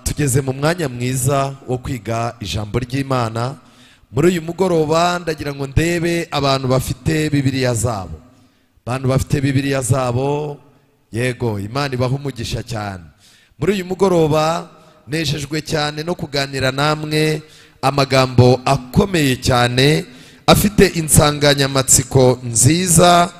Tugeze mu mwanya mwiza wo kwiga ijambo ry'Imana. Muri uyu mugoroba ndagira ngo ndebe abantu bafite Bibiliya zabo. Abantu bafite Bibiliya zabo, yego Imana ibaha umugisha cyane. Muri uyu mugoroba nejejwe cyane no kuganira namwe amagambo akomeye cyane afite insanganyamatsiko nziza.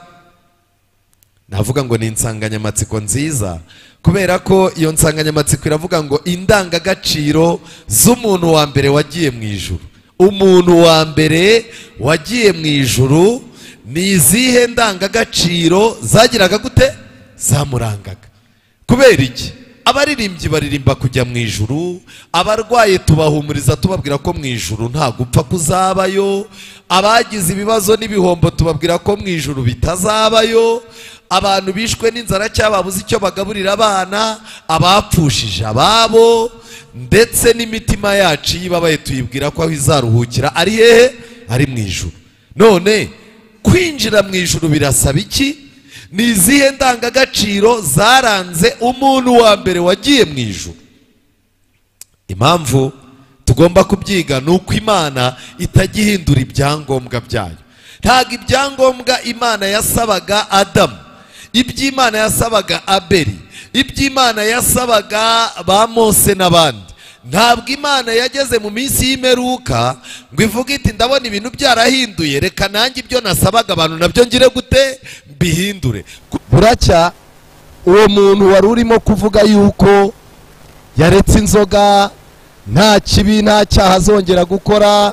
Navuga ngo ni insanganyamatsiko nziza kubera ko iyo nsanganyamatsiko iravuga ngo indangagaciro z'umuntu wa mbere wagiye mu ijuru. Umuntu wa mbere wagiye mu ijuru ni izihe ndangagaciro zagiraga gute? Zamurangaga. Kubera iki? Abaririmbyi baririmba kujya mu ijuru, abarwaye tubahumuriza tubabwira ko mu ijuru nta gupfa kuzabayo, abagize ibibazo n'ibihombo tubabwira ko mu ijuru bitazabayo, abantu bishwe n'inzara cyangwa babuze icyo bagaburira abana, abapfushije ababo, ndetse n'imitima yacu yibabaye tuyibwira ko aho izaruhukira ari hehe? Ari mu ijuru. None kwinjira mu ijuru birasaba iki? Ni izihe ndangagaciro zaranze umuntu wa mbere wagiye mu ijuru? Impamvu tugomba kubyiga ni uko Imana itajya ihindura ibyangombwa byayo. Ntabwo ibyangombwa Imana yasabaga Adamu, iby'Imana yasabaga Abeli, iby'Imana yasabaga ba Mose n'abandi, ntabwo Imana yageze mu minsi y'imperuka ngo ivuge iti ndabona ibintu byarahinduye, reka nanjye ibyo nasabaga abantu nabyo ngire gute? Mbihindure. Buracya uwo muntu wari urimo kuvuga yuko yaretse inzoga, nta kibi nta cyaha azongera gukora,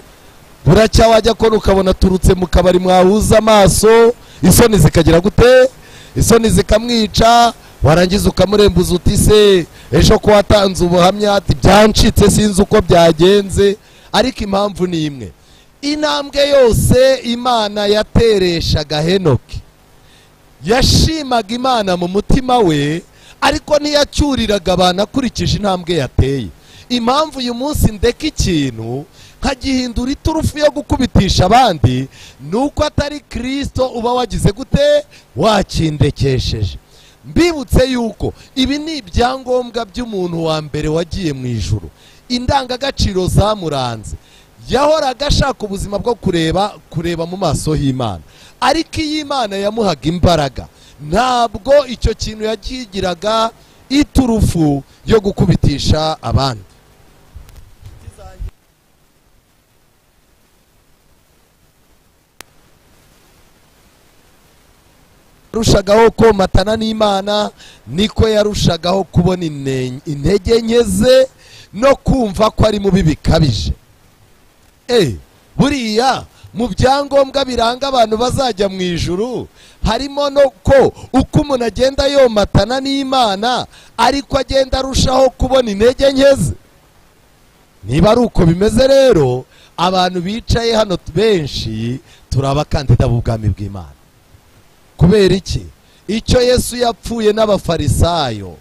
buracya wajya kora ukabona turutse mu kabari mwahuza amaso, isoni zikagira gute? Isoni zikamwica, warangiza ukamurembuza uti se ejo ko watanze ubuhamya ati byancitse sinzi uko byagenze. Ariko impamvu ni imwe, intambwe yose Imana yatereshaga Henoki yashimaga Imana mu mutima we, ariko ntiyacyuriraga abantu akurikije intambwe yateye. Impamvu uyu munsi ndeka ikintu nkagihindura iturufu yo gukubitisha abandi nuko atari Kristo uba wagize gute? Wakindekesheje. Mbibutse yuko ibi ni ibyangombwa by'umuntu wa mbere wagiye mu ijuru. Indangagaciro zamuranze, yahoraga ashaka ubuzima bwo kureba mu maso y'Imana, ariko iyo Imana yamuhaga imbaraga ntabwo icyo kintu yakigiraga iturufu yo gukubitisha abandi. Yarushagaho komatana n'Imana, niko yarushagaho kubona intege nke ze no kumva ko ari mubi bikabije. Buriya mu byangombwa biranga abantu bazajya mu ijuru harimo no ko uko umuntu agenda yomatana n'Imana ariko agenda arushaho kubona intege nke ze. Niba ari uko bimeze rero, abantu bicaye hano benshi turi abakandida b'ubwami bw'Imana. Kubera iki? Icyo Yesu yapfuye n'abafarisayo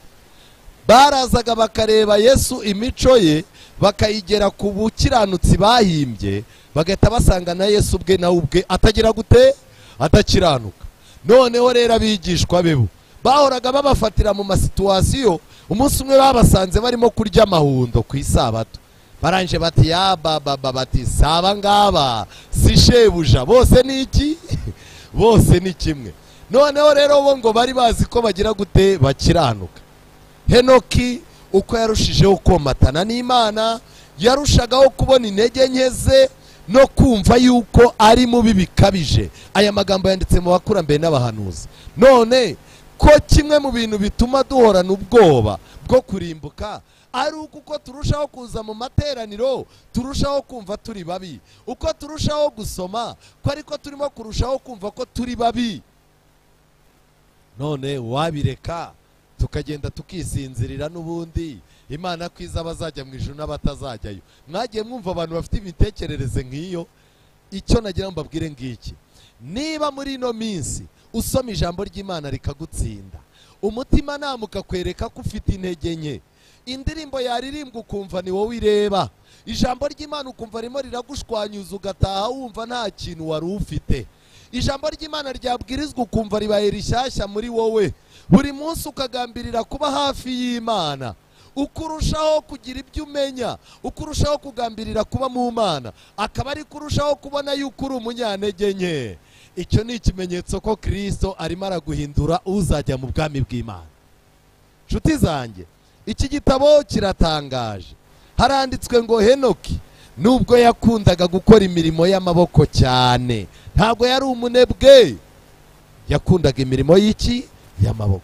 barazaga bakareba Yesu imico ye bakayigera ku bukiranutsi bahimbye, bagahita basanga na Yesu ubwe nawe ubwe atagira gute? Atakiranuka. Noneho rero abigishwa be bahoraga babafatira mu masituwasiyo. Umunsi umwe babasanze barimo kurya amahundo ku isabato, baranje bati ya baba bati saba ngaba si shebuja, bose ni iki? Bose ni kimwe. Noneho rero bo ngo bari bazi ko bagira gute? Bakiranuka. Henoki uko yarushijeho komatana n'Imana, yarushagaho kubona intege nke ze no kumva yuko ari mubi bikabije. Aya magambo yanditse mu bakurambere n'abahanuzi. None ko kimwe mu bintu bituma duhorana ubwoba bwo kurimbuka ari uko turushaho kuza mu materaniro turushaho kumva turi babi, uko turushaho gusoma ko ariko turimo kurushaho kumva ko turi babi. None wabireka tukagenda tukisinzirira n'ubundi Imana kwiza abazajya mu ijuru n'abatazajyayo? Mwagiye mwumva abantu bafite imitekerereze nk'iyo? Icyo nagira mbabwire ngiki, niba muri ino minsi usoma ijambo ry'Imana rikagutsinda, umutima namuka kwereka ko ufite intege nke, indirimbo yaririmbwa ukumva ni wowe ireba, ijambo ry'Imana ukumva rimo riragushwanyuza ugataha wumva nta kintu wari ufite, ijambo ry'Imana ryabwirizwa ukumva ribaye rishyashya muri wowe, buri munsi ukagambirira kuba hafi y'Imana, uko urushaho kugira ibyo umenya, uko urushaho kugambirira kuba mu Mana, akaba ari kurushaho kubona yuko uri umunyantege nke. Icyo ni ikimenyetso ko Kristo arimo araguhindura uzajya mu bwami bw'Imana. Nshuti zanjye, iki gitabo kiratangaje. Haranditswe ngo Henoki nubwo yakundaga gukora imirimo y'amaboko cyane, ntabwo yari umunebwe, yakundaga imirimo y'iki? Y'amaboko.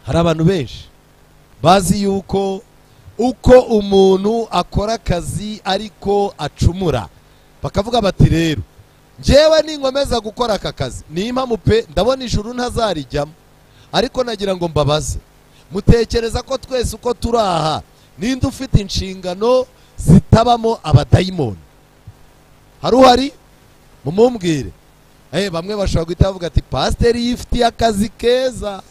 Hari abantu benshi bazi yuko uko umuntu akora akazi ariko acumura, bakavuga bati rero njyewe ninkomeza gukora aka kazi nimpamvu pe ndabona ijuru ntazarijyamo. Ariko nagira ngo mbabaze, mutekereza ko twese uko turi aha ninde ufite inshingano zitabamo abadayimoni? Hari uhari? Mumumbwire. Bamwe bashobora guhita bavuga ati pasiteri yifitiye akazi keza,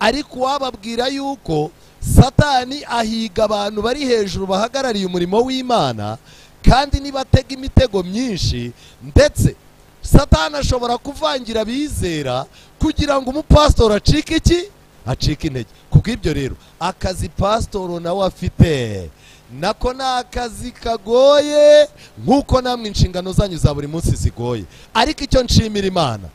ariko wababwira yuko Satani ahiga abantu bari hejuru bahagarariye umurimo w'Imana, kandi nibatega imitego myinshi, ndetse Satani ashobora kuvangira bizera kugira ngo umupastor acike iki? Acike intege. Kubw'ibyo rero akazi pastor nawe afite nako ni akazi kagoye, nk'uko namwe inshingano zanyu za buri munsi zigoye. Ariko icyo nshimira Imana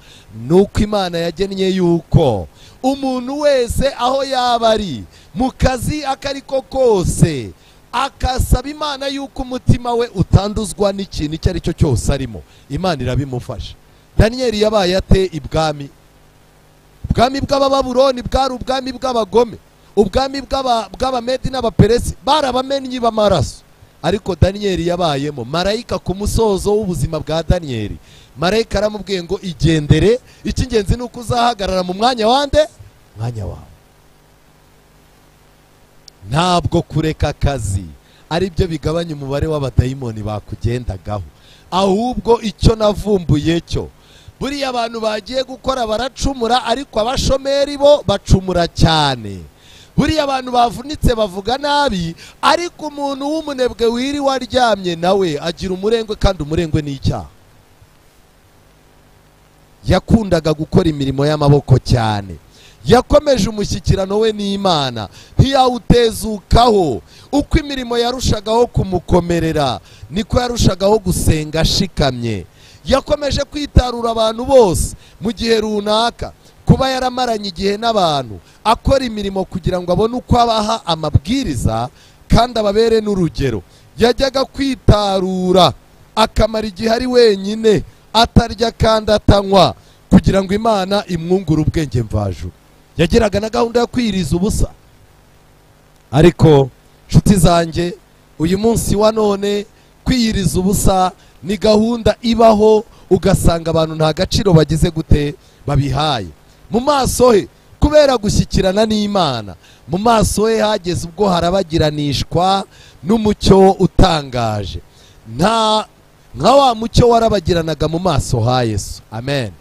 nuko Imana yagennye yuko umuntu wese aho yaba ari mu kazi akariko kose akasaba Imana yuko umutima we utanduzwa n'ikintu icyo ari cyo cyose arimo, Imana irabimufasha. Daniel yabaye ate ibwami? Ubwami bw'Ababuloni bwari ubwami bw'abagome, ubwami bw'Abamedi n'Abaperesi barabamenyi b'amaraso. Ariko Daniel yabayemo. Marayika ku musozo w'ubuzima bwa Daniel, marayika aramubwiye ngo igendere, icy'ingenzi nuko uzahagarara mu mwanya wande? Mwanya wawe. Ntabwo kureka akazi ari byo bigabanya umubare w'abadayimoni bakugendagaho, ahubwo icyo navumbuye cyo, buriya abantu bagiye gukora baracumura, ariko abashomeri bo bacumura cyane. Buriya abantu bavunitse bavuga nabi, ariko umuntu w'umunebwe wiriwe aryamye nawe agira umurengwe, kandi umurengwe ni icyaha. Yakundaga gukora imirimo y'amaboko cyane, yakomeje umushyikirano we n'Imana, ntiyawutezukaho. Uko imirimo yarushagaho kumukomerera niko yarushagaho gusenga ashikamye. Yakomeje kwitarura abantu bose mu gihe runaka, kuba yaramaranye igihe n'abantu akora imirimo kugira ngo abone uko abaha amabwiriza kandi ababere n'urugero. Yajyaga kwitarura akamara igihe ari wenyine, atarya kandi atanywa, kugira ngo Imana imwungure ubwenge mvajuru. Yageraga na gahunda yo kwiriza ubusa. Ariko nshuti zanjye, uyu munsi wa none kwiyiriza ubusa ni gahunda ibaho, ugasanga abantu nta gaciro bagize gute babihaye. Mu maso he kubera gushyikirana n'Imana, mu maso he hageze ubwo harabagiranishwa n'umucyo utangaje, nka wa mucyo warabagiranaga mu maso ha Yesu. Amen.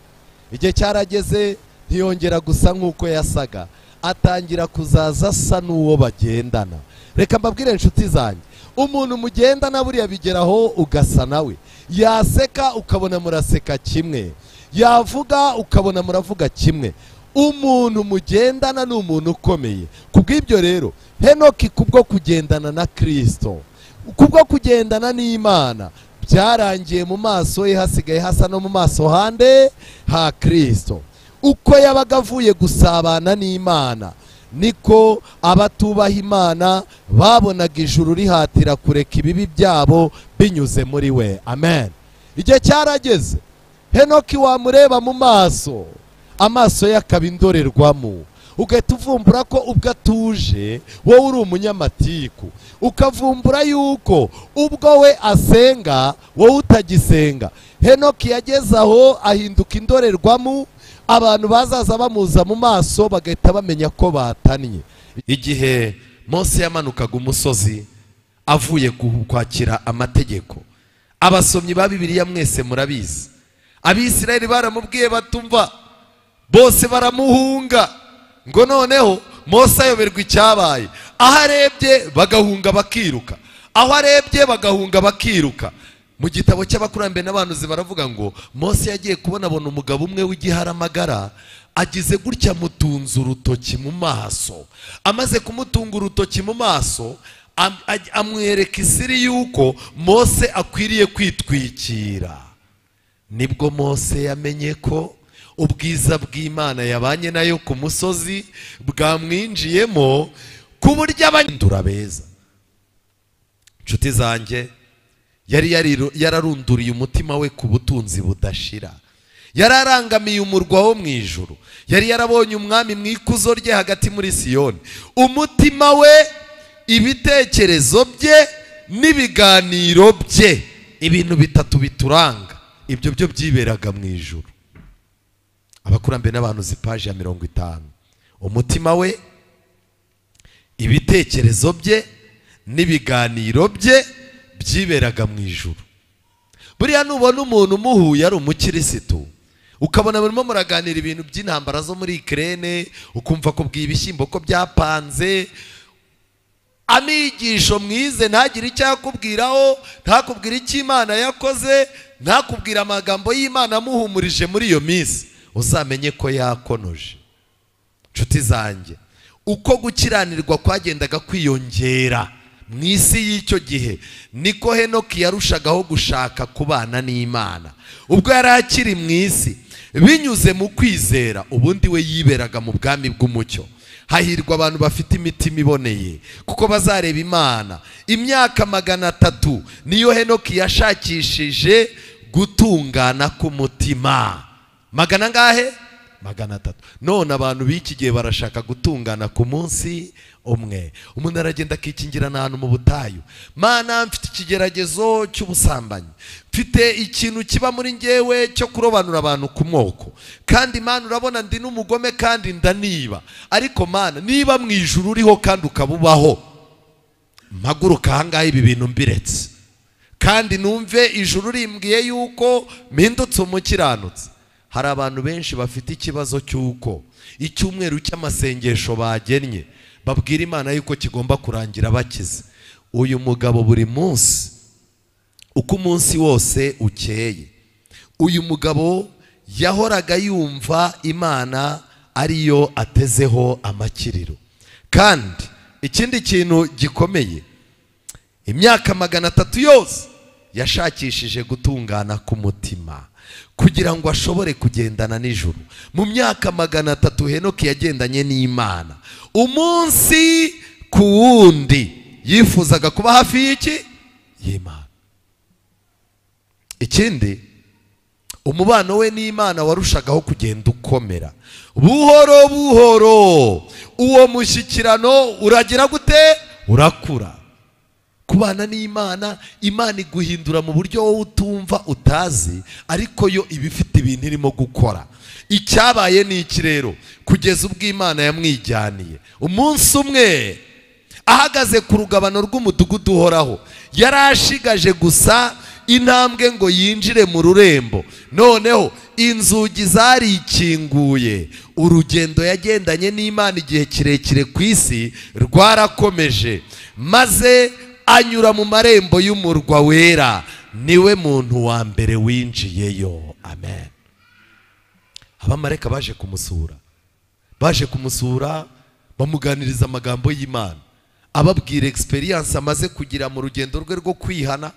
Igihe cyarageze ntiyongera gusa nk'uko yasaga, atangira kuzaza asa n'uwo bagendana. Reka mbabwire nshuti zanjye, umuntu mugendana buriya bigeraho ugasa nawe. Yaseka ukabona muraseka kimwe, yavuga ukabona muravuga kimwe. Umuntu mugendana ni umuntu ukomeye. Kubw'ibyo rero Henoki kubwo kugendana na Kristo, kubwo kugendana n'Imana, byarangiye mu maso ye hasigaye hasa no mu maso hande ha Kristo. Uko yabaga avuye gusabana n'Imana, niko abatubaha Imana babonaga ijuru rihatira kureka ibibi byabo binyuze muri we. Amen. Igihe cyarageze Henoki wamureba mu maso, amaso ye akaba indorerwamo, ugahita uvumbura ko ubwo atuje wowe uri umunyamatiku, ukavumbura yuko ubwo we asenga wowe utagisenga. Henoki yageze aho ahinduka indorerwamo, abantu bazaza bamuza mu maso bagahita bamenya ko batanye. Igihe Mose yamanukaga umusozi avuye kwakira amategeko, abasomyi ba Bibiliya mwese murabizi, Abisirayeli baramubwiye batumva, bose baramuhunga, ngo noneho Mose ayoberwa icyabaye. Aho arebye bagahunga bakiruka, aho arebye bagahunga bakiruka. Mu gitabo cy'abakurambere n'abahanuzi baravuga ngo Mose yagiye kubona umugabo umwe w'igiharamagara, agize gutya mutunze urutoki mu maso. Amaze kumutunga urutoki mu maso, amwereka isiri yuko Mose akwiriye kwitwikira. Nibwo Mose yamenye ko ubwiza bw'Imana yabanye nayo ku musozi bwamwinjiyemo ku buryo abandura beza. Nshuti zanjye, yari yararunduriye umutima we ku butunzi budashira. Yararangamiye umurwa wo mu ijuru. Yari yarabonye umwami mu ikuzo rye hagati muri Siyoni. Umutima we, ibitekerezo bye n'ibiganiro bye, ibintu bitatu bituranga, ibyo byo byiberaga mu ijuru. Abakurambere n'abantu zipaje ya 50. Umutima we, ibitekerezo bye n'ibiganiro bye byiberaga mu ijuru. Buriya nubona umuntu umuhuye ari umukirisitu, ukabona murimo muraganira ibintu by'intambara zo muri Ukraine, ukumva ko bw'ibishyimbo ko byapanze, amigisho mwize ntagire icyo yakubwiraho, ntakubwira icyo Imana yakoze, ntakubwira amagambo y'Imana amuhumurije muri iyo minsi, uzamenye ko yakonoje. Nshuti zanjye, uko gukiranirwa kwagendaga kwiyongera mu isi y'icyo gihe, niko Henoki yarushagaho gushaka kubana n'Imana. Ubwo yari akiri mu isi, binyuze mu kwizera, ubundi we yiberaga mu bwami bw'umucyo. Hahirwa abantu bafite imitima iboneye, kuko bazareba Imana. Imyaka 300 niyo Henoki yashakishije gutungana k'umutima. 300? 300. None abantu b'iki gihe barashaka gutungana ku munsi umwe. Umuntu aragenda akikingirana ahantu mu butayu. Mana, mfite ikigeragezo cy'ubusambanyi, mfite ikintu kiba muri njyewe cyo kurobanura abantu ku moko, kandi Mana urabona ndi n'umugome kandi ndaniba, ariko Mana niba mu ijuru uriho kandi ukabubaho, mpaguruka ahangaha ibi bintu mbiretse, kandi numve ijuru rimbwiye yuko mpindutse umukiranutsi. Hari abantu benshi bafite ikibazo cy'uko icyumweru cy'amasengesho bagennye babwira Imana yuko kigomba kurangira bakize. Uyu mugabo buri munsi, uko umunsi wose ukeye, uyu mugabo yahoraga yumva Imana ariyo atezeho amakiriro. Kandi ikindi kintu gikomeye, imyaka 300 yose yashakishije gutungana k'umutima kugira ngo ashobore kugendana n'ijuru. Mu myaka 300 Henoki yagendanye n'Imana, umunsi ku wundi yifuzaga kuba hafi y'iki? Y'Imana. Ikindi, umubano we n'Imana warushagaho kugenda ukomera buhoro buhoro. Uwo mushyikirano uragira gute? Urakura. Kubana n'Imana, Imana iguhindura mu buryo wowe utumva, utazi, ariko yo ibifite ibintu irimo gukora. Icyabaye ni iki rero? Kugeza ubwo Imana yamwijyaniye. Umunsi umwe ahagaze ku rugabano rw'umudugudu uhoraho, yarashigaje gusa intambwe ngo yinjire mu rurembo. Noneho inzugi zarikinguye. Urugendo yagendanye n'Imana igihe kirekire ku isi rwarakomeje, maze anyura mu marembo y'umurwa wera. Niwe muntu wa mbere winjiyeyo. Amen. Abamarayika baje kumusura bamuganiriza amagambo y'Imana, ababwira experience amaze kugira mu rugendo rwe rwo kwihana.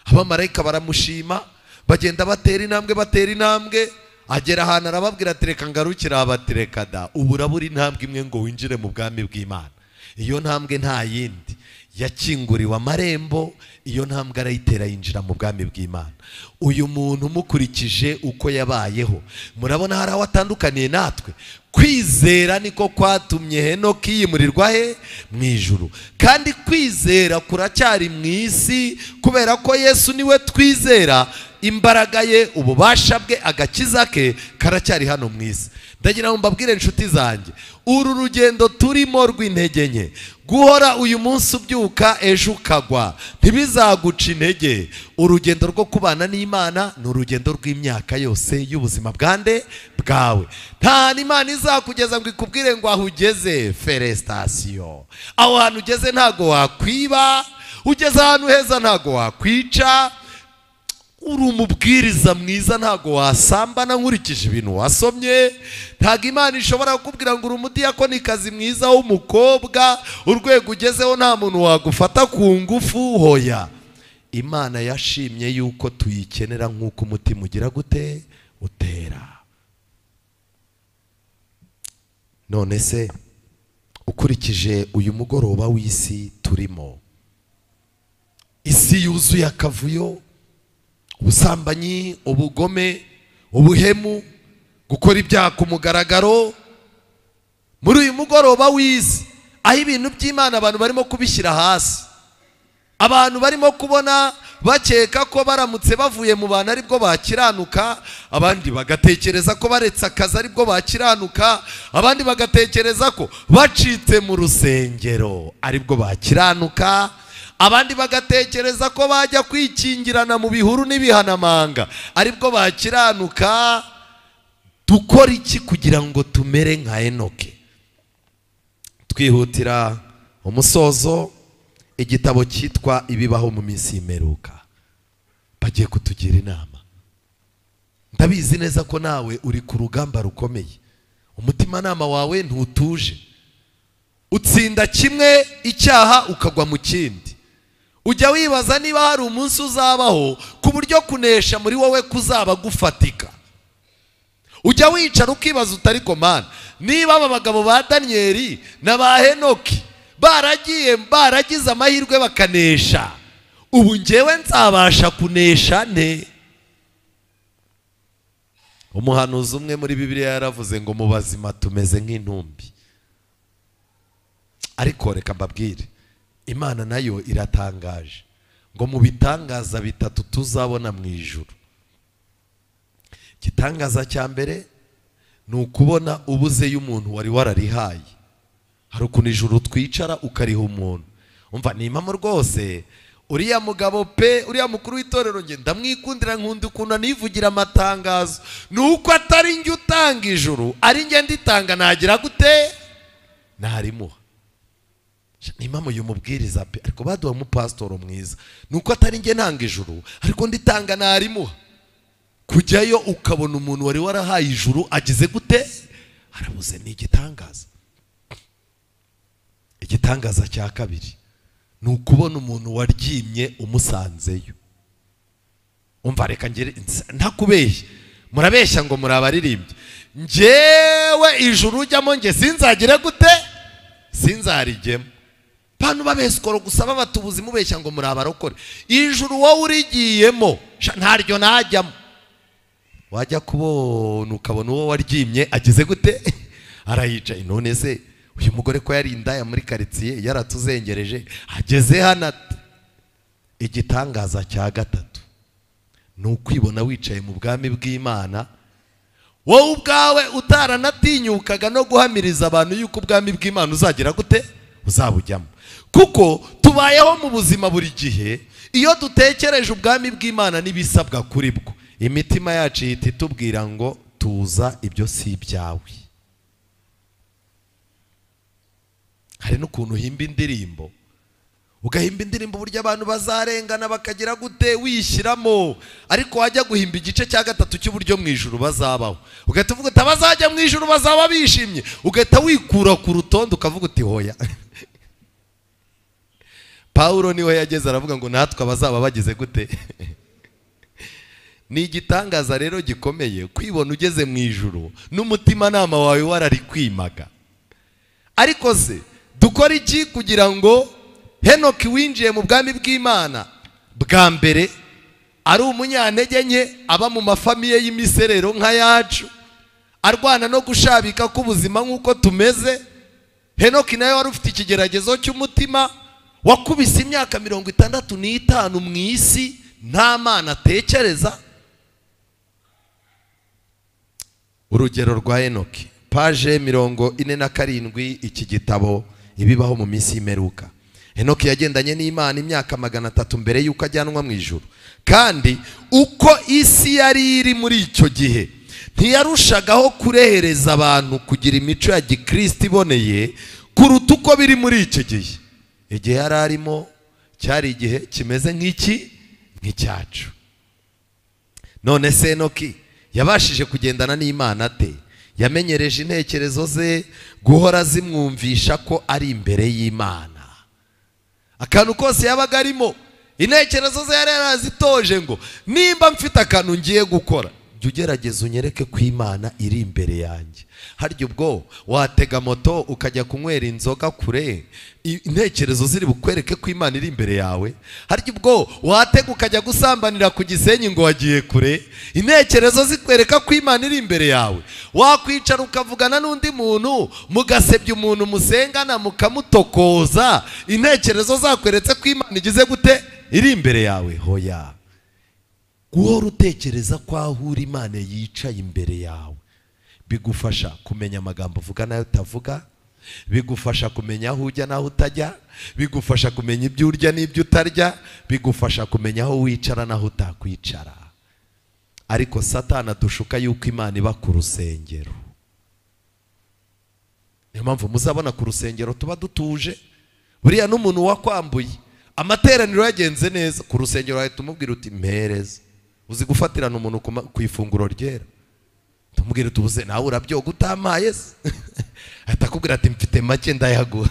Abamarayika baramushima, bagenda batera intambwe, agera ahantu arababwira ati reka ngarukira, abatereka da, ubu urabura intambwe imwe ngo winjire mu bwami bw'Imana. Iyo ntambwe nta yindi, yakinguriwe amarembo, iyo ntambwe arayitera yinjira mu bwami bw'Imana. Uyu muntu mukurikije uko yabayeho, murabona hari aho atandukaniye natwe. Kwizera niko kwatumye Henoki yimurirwa he? Mu ijuru. Kandi kwizera kuracyari mu isi, kubera ko Yesu niwe twizera. Imbaraga ye, ububasha bwe, agakiza ke karacyari hano mu isi. Ndagira ngo mbabwire inshuti zanjye, uru rugendo turimo rw'intege nke, guhora uyu munsi ubyuka ejo ukagwa, ntibizaguca intege. Urugendo rwo kubana n'Imana ni urugendo rw'imyaka yose y'ubuzima bwawe. Nta n'Imana izakugeza ngo ikubwire ngo aho ugeze felicitation, aho hantu ugeze ntago wakwiba, ugeze ahantu heza ntago wakwica. uri umubwiriza mwiza ntago wasambana nkurikije ibintu wasomye. Ntago Imana ishobora kukubwira ngo uri umudiyakonikazi mwiza w'umukobwa, urwego ugezeho nta muntu wagufata ku ngufu. Hoya, Imana yashimye yuko tuyikenera nk'uko umutima ugira gute utera. None se ukurikije uyu mugoroba w'isi turimo, isi yuzuye akavuyo, ubusambanyi, ubugome, ubuhemu, gukora ibyaha ku mugaragaro. Muri uyu mugoroba w'isi aho ibintu by'Imana abantu barimo kubishyira hasi, abantu barimo kubona bakeka ko baramutse bavuye mu bantu aribwo bakiranuka, abandi bagatekereza ko baretse akazi aribwo bakiranuka, abandi bagatekereza ko bacitse mu rusengero aribwo bakiranuka, abandi bagatekereza ko bajya kwikingirana mu bihuru n'ibihanamanga aribwo bakiranuka. Dukora iki kugira ngo tumere nka Enoki? Twihutira umusozo. Igitabo cyitwa Ibibaho mu minsi y'imperuka bagiye kutugira inama. Ndabizi neza ko nawe uri ku rugamba rukomeye, umutimanama wawe ntutuje, utsinda kimwe icyaha ukagwa mu kindi. Ujya wibaza niba hari umunsi uzabaho ku buryo kunesha muri wowe kuzaba gufatika. Ujya wicara ukibaza utari komana, niba aba bagabo ba Daniyeli na ba Henoki baragize amahirwe bakanesha, ubu njyewe nzabasha kunesha nte? Umuhanuzi umwe muri Bibiliya yaravuze ngo mu bazima tumeze nk'intumbi. Ariko reka mbabwire, Imana nayo iratangaje ngo mu bitangaza bitatu tuzabona mu ijuru. Igitangaza cya mbere ni ukubona ubuze y'umuntu wari wararihaye. Hari ukuntu ijuru twicara ukariha umuntu, umva ni impamo rwose. Uriya mugabo pe, uriya mukuru w'itorero nge ndamwikundira, nkunda ukuntu anivugira amatangazo. Nuko atari njye utanga ijuru, ari njye nditanga, nagira gute? Narimuha. Ni impamo y'umubwiriza pe, ariko baduha umupasitoro mwiza. Nuko atari njye ntanga ijuru, ariko nditanga, narimuha. Kujyayo ukabona umuntu wari warahaye ijuru agize gute? Arabuze. Ni igitangaza. Igitangaza cya kabiri ni ukubona umuntu waryimye umusanzeyo. Umva reka ngere ntakubeshya, murabeshya ngo murabaririmbye. Njyewe ijuru ujyamo nge sinzagire gute? Sinzarijyemo. Bantu babeskoro gusaba batubuzi mubeshya ngo murabarokore. Ijuru wowe urigiyemo ntaryo najyamo. Wajya kubona ukabona uwo waryimye agize gute? Arayicaye. None se uyu mugore ko yari indaya muri karitsiye yaratuzengereje ageze hano? Igitangaza cya gatatu ni ukwibona wicaye mu bwami bw'Imana, wowe ubwawe utaranatinyukaga no guhamiriza abantu yuko ubwami bw'Imana uzagira gute? Uzabujyamo. Kuko tubayeho mu buzima buri gihe, iyo dutekereje ubwami bw'Imana n'ibisabwa kuri bwo, imitima yacu ihita itubwira ngo tuza, ibyo si ibyawe. Hari n'ukuntu uhimba indirimbo, ugahimba indirimbo burya abantu bazarengana bakagira gute wishyiramo, ariko wajya guhimba igice cya gatatu cy'uburyo mu ijuru bazabaho, ugahita uvuga uti abazajya mu ijuru bazaba bishimye, ugahita wikura ku rutonde ukavuga uti hoya. Pawulo niwe yageze aravuga ngo natwe abazaba bagize gute? Ni igitangaza rero gikomeye kwibona ugeze mu ijuru n'umutimanama wawe wararikwimaga. Ariko se dukora iki kugira ngo Henoki winjiye mu bwami bw'Imana bwa mbere ari umunyantege nke, aba mu mafamiye y'imiserero nka yacu, arwana no gushabika k'ubuzima nk'uko tumeze? Henoki nawe wari ufite ikigeragezo cy'umutima, wakubise imyaka 65 mu isi, nta Mana atekereza. Urugero rwa Henoki, paje 47 iki gitabo Ibibaho mu minsi y'imperuka. Henoki yagendanye n'Imana imyaka 300 mbere yuko ajyanwa mu ijuru, kandi uko isi yari iri muri icyo gihe ntiyarushagaho kurehereza abantu kugira imico ya gikristo iboneye kuruta uko biri muri icyo gihe. Igihe yari arimo cyari igihe kimeze nk'iki, nk'icyacu. none se Enoki yabashije kugendana n'Imana ate? Yamenyereje intekerezo ze guhora zimwumvisha ko ari imbere y'Imana. Akantu kose yabaga arimo intekerezo ze yari yarazitoje ngo nimba mfite akantu ngiye gukora, jya ugerageza unyereke ko Imana iri imbere yanjye. Harya ubwo watega moto ukajya kunywera inzoga kure, intekerezo ziri bukwereke ko Imana iri imbere yawe? Harya ubwo watega ukajya gusambanira ku Gisenyi ngo wagiye kure, intekerezo zikwereka ko Imana iri imbere yawe? Wakwicara ukavugana n'undi muntu mugasebya umuntu musengana mukamutokoza, intekerezo zakweretse ko Imana igize gute? Iri imbere yawe? Hoya. Guhora utekereza ko ahura Imana yicaye imbere yawe bigufasha kumenya amagambo uvuga nayo utavuga, bigufasha kumenya aho ujya naho utajya, bigufasha kumenya ibyo urya n'ibyo utarya, bigufasha kumenya aho wicara naho utakwicara. Ariko Satani adushuka yuko Imana iba ku rusengero. Niyo mpamvu muzabona ku rusengero tuba dutuje. Buriya n'umuntu wakwambuye amateraniro yagenze neza, ku rusengero wahita umubwira uti mpereza. Uzi gufatirana umuntu ku ifunguro ryera, tumubwira utubuze nawe urabyoga utamaye se? Ahita akubwira ati mfite make ndayaguha.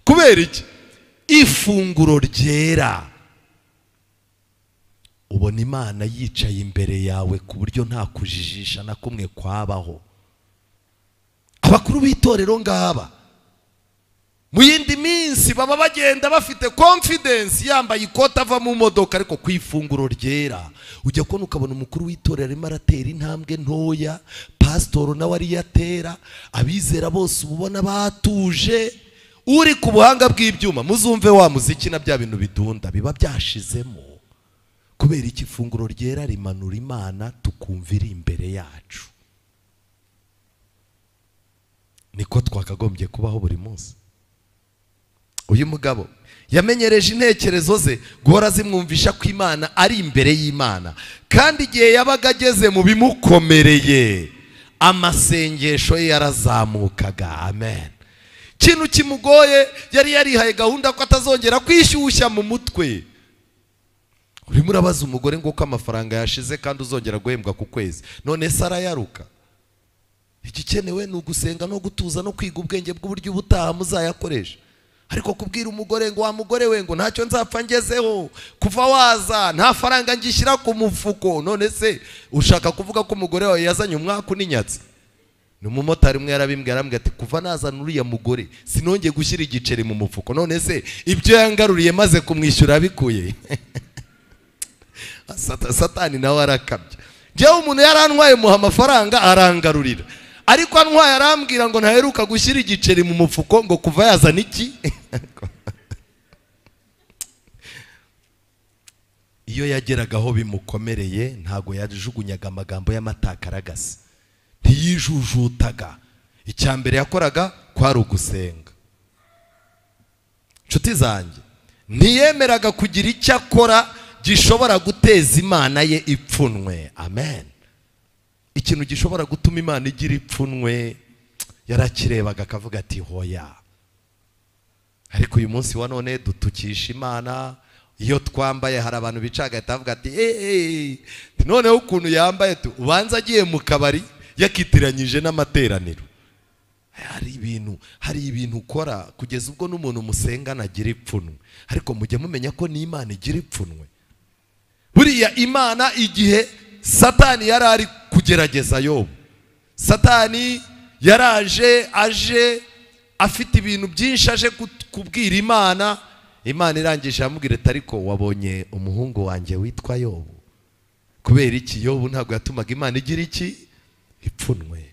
Kubera iki? Ifunguro ryera. Ubona Imana yicaye imbere yawe ku buryo nta kujijisha na kumwe kwabaho. Abakuru b'itorero ngaba mu yindi minsi baba bagenda bafite confidence, yambaye ikoti ava mu modoka, ariko ku ifunguro ryera ujya kubona ukabona umukuru w'itorero arimo aratera intambwe ntoya, pastor nawe ari yatera, abizera bose ubona batuje. Uri ku buhanga bw'ibyuma muzumve wa muziki na bya bintu bidunda biba byashizemo. Kubera iki? Ifunguro ryera rimanura Imana tukumva iri imbere yacu. Niko twakagombye kubaho buri munsi. Uyu mugabo yamenyereje intekerezo ze guhora zimwumvisha ko Imana ari imbere y'Imana, kandi igihe yabaga ageze mu bimukomereye amasengesho ye yarazamukaga. Amen. Kintu kimugoye yari yarihaye gahunda ko atazongera kwishyushya mu mutwe. Urimo urabaza umugore ngo ko amafaranga yashize kandi uzongera guhembwa ku kwezi, none Sara yaruka. Igikenewe ni ugusenga no gutuza no kwiga ubwenge bw'uburyo ubutaha muzayakoresha. Ariko kubwira umugore ngo wa mugore we ngo ntacyo nzapfa ngezeho, kuva waza nta faranga ngishyira ku mufuko, none se ushaka kuvuga ko umugore wawe yazanye umwaka uninyatse? Ni umumotari umwe yarabimbwiye, arambwira ati kuva nazana uriya mugore sinongeye gushyira igiceri mu mufuko, none se ibyo yangaruriye maze kumwishyura bikuye? Satani nawe arakabya. Njyewe umuntu yarantwaye muha amafaranga arangarurira, ariko antwaye arambwira ngo ntaheruka gushyira igiceri mu mufuko ngo kuva yazana iki? Iyo yageragaho bimukomereye ntago yajugunyaga amagambo y'amatakaragasi, ntiyijujutaga. Icyambere yakoraga kwari ugusenga. Nshuti zanjye, ntiyemeraga kugira icyo akora gishobora guteza Imana ye ipfunwe. Amen. Ikintu gishobora gutuma Imana igira ipfunwe yarakirebaga akavuga ati hoya. Ariko uyu munsi wa none dutukisha Imana. Iyo twambaye hari abantu bicaga atavuga ati noneho ukuntu yambaye ubanza agiye mu kabari yakitiranyije n'amateraniro. Hari ibintu ukora kugeza ubwo n'umuntu musengana agira ipfunwe. Ariko mujye mumenya ko n'Imana igira ipfunwe. Buriya Imana igihe Satani yari ari kugerageza Yobu, Satani yaraje aje afite ibintu byinshi aje kubwira Imana. Imana irangije amubwira ati ariko wabonye umuhungu wanjye witwa Yobu? Kubera iki? Yobu ntabwo yatumaga Imana igira iki? Ipfunwe.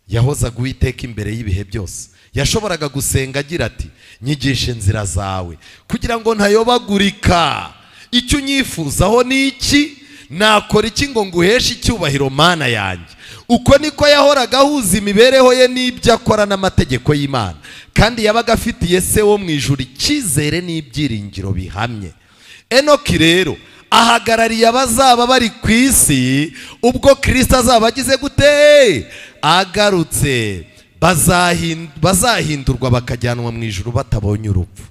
Yahozaga Uwiteka imbere y'ibihe byose. Yashoboraga gusenga agira ati nyigishe inzira zawe kugira ngo ntayobagurika. Icyo unyifuzaho ni iki? Nakora iki ngo nguheshe icyubahiro Mana yanjye? Uko niko yahoraga ahuza imibereho ye n'ibyo akora n'amategeko y'Imana, kandi yabaga afitiye se wo mu ijuru icyizere n'ibyiringiro bihamye. Enoki rero ahagarariye abazaba bari ku isi ubwo Kristo azaba agize gute? Agarutse. Bazahindurwa bakajyanwa mu ijuru batabonye urupfu.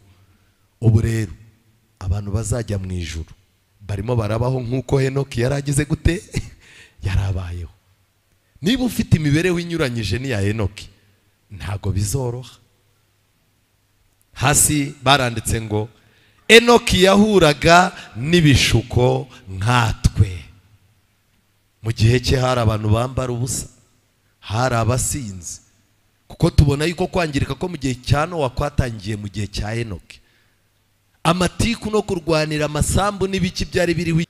Ubu rero abantu bazajya mu ijuru barimo barabaho nk'uko Henoki yaragize gute yarabayeho. Niba ufite imibereho inyuranyije n'iya Henoki ntago bizoroha. Hasi baranditse ngo Henoki yahuraga n'ibishuko nkatwe. Mu gihe cye hari abantu bambara ubusa, hari abasinzi, kuko tubona yuko kwangirika ko mu gihe cya Nowa kwatangiye mu gihe cya Henoki. Amatiku no kurwanira amasambu n'ibiki byari biriho.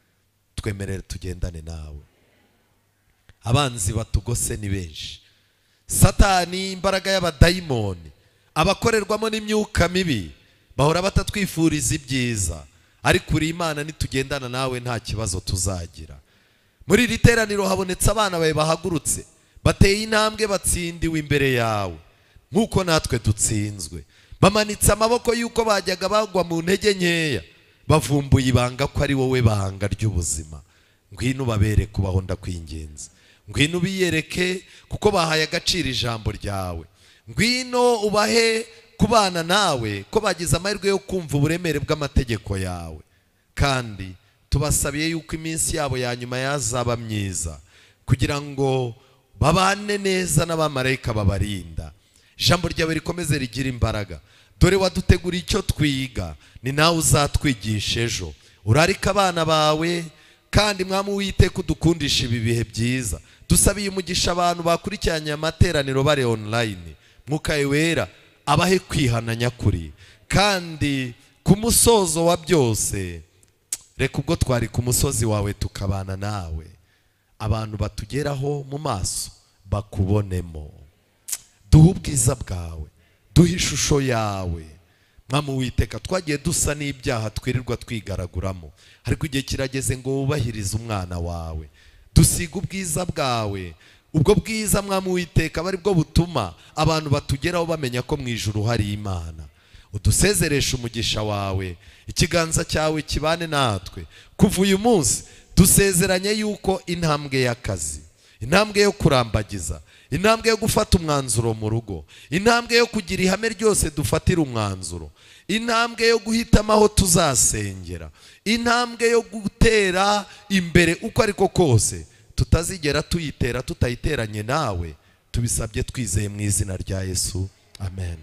Twemerere tugendane nawe. Abanzi batugose ni benshi. Satani, imbaraga y'abadayimoni, abakorerwamo n'imyuka mibi bahora batatwifuriza ibyiza, ariko uri Imana nitugendana nawe nta kibazo tuzagira. Muri iri teraniro habonetse abana bawe bahagurutse bateye intambwe batsindiwe imbere yawe nk'uko natwe dutsinzwe. Bamanitse amaboko yuko bajyaga bagwa mu ntege nkeya, bavumbuye ibanga ko ari wowe banga ry'ubuzima. Ngwino babere kubaho ndakwingenza. Ngwino biyereke kuko bahaye agaciro ijambo ryawe. Ngwino ubahe kubana nawe ko bagize amahirwe yo kumva uburemere bw'amategeko yawe. Kandi tubasabiye yuko iminsi yabo ya nyuma yazaba myiza, kugira ngo babane neza n'abamarayika babarinda. Ijambo ryawe rikomeze rigira imbaraga. Dore wadutegura icyo twiga, ni nawe uzatwigisha ejo. Urarika abana bawe, kandi Mwami Uwiteka udukundisha ibi bihe byiza. Dusabiye umugisha abantu bakurikiranye amateraniro bare online. Mwuka wera abahe kwihana nyakuri, kandi ku musozo wa byose reka ubwo twari ku musozi wawe tukabana nawe, abantu batugeraho mu maso bakubonemo. Duhe ubwiza bwawe, duhe ishusho yawe. Mwami Uwiteka, twagiye dusa n'ibyaha twirirwa twigaraguramo, ariko igihe kirageze ngo wubahirize umwana wawe. Dusiga ubwiza bwawe. Ubwo bwiza Mwami Uwiteka bari bwo butuma abantu batugeraho bamenya ko mu ijuru hari Imana. Udusezeresha umugisha wawe, ikiganza cyawe kibane natwe. Kuva uyu munsi dusezeranye yuko intambwe y'akazi, intambwe yo kurambagiza, intambwe yo gufata umwanzuro mu rugo, intambwe yo kugira ihame ryose dufatira umwanzuro, intambwe yo guhitamo aho tuzasengera, intambwe yo gutera imbere uko ariko kose tutazigera tuyitera tutayiteranye nawe, tubisabye twizeye mu izina rya Yesu, amen.